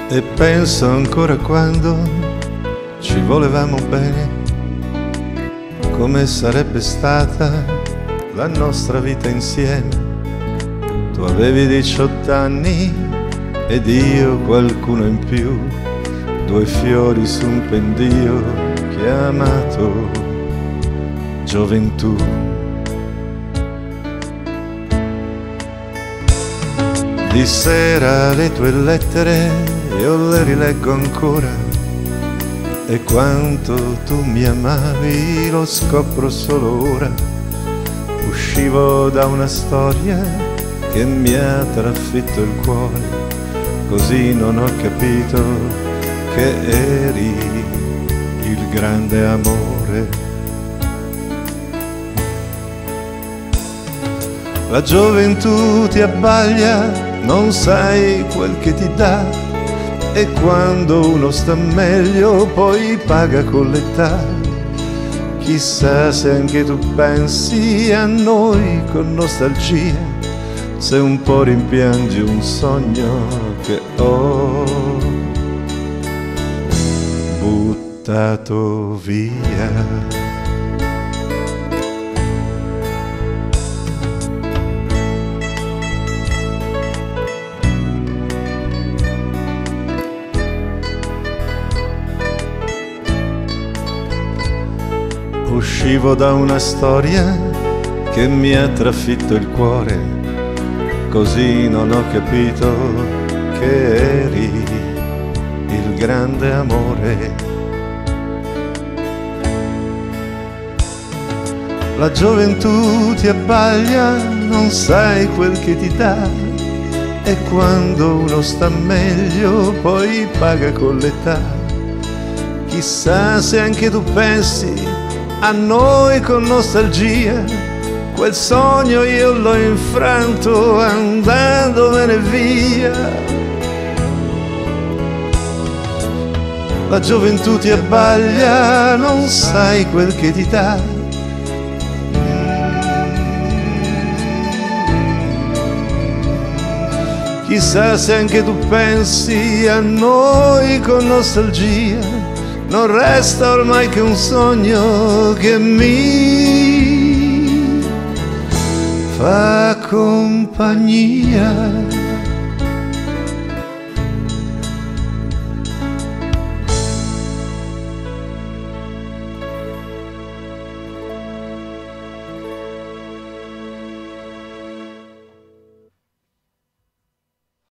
E penso ancora quando ci volevamo bene, come sarebbe stata la nostra vita insieme. Tu avevi 18 anni ed io qualcuno in più, 2 fiori su un pendio chiamato gioventù. Di sera le tue lettere io le rileggo ancora, e quanto tu mi amavi lo scopro solo ora. Uscivo da una storia che mi ha trafitto il cuore, così non ho capito che eri il grande amore. La gioventù ti abbaglia, non sai quel che ti dà, e quando uno sta meglio poi paga con l'età. Chissà se anche tu pensi a noi con nostalgia, se un po' rimpiangi un sogno che ho buttato via. Uscivo da una storia che mi ha trafitto il cuore, così non ho capito che eri il grande amore. La gioventù ti abbaglia, non sai quel che ti dà, e quando uno sta meglio poi paga con l'età. Chissà se anche tu pensi a noi con nostalgia, quel sogno io l'ho infranto andandomene via. La gioventù ti abbaglia, non sai quel che ti dà, chissà se anche tu pensi a noi con nostalgia. Non resta ormai che un sogno che mi fa compagnia.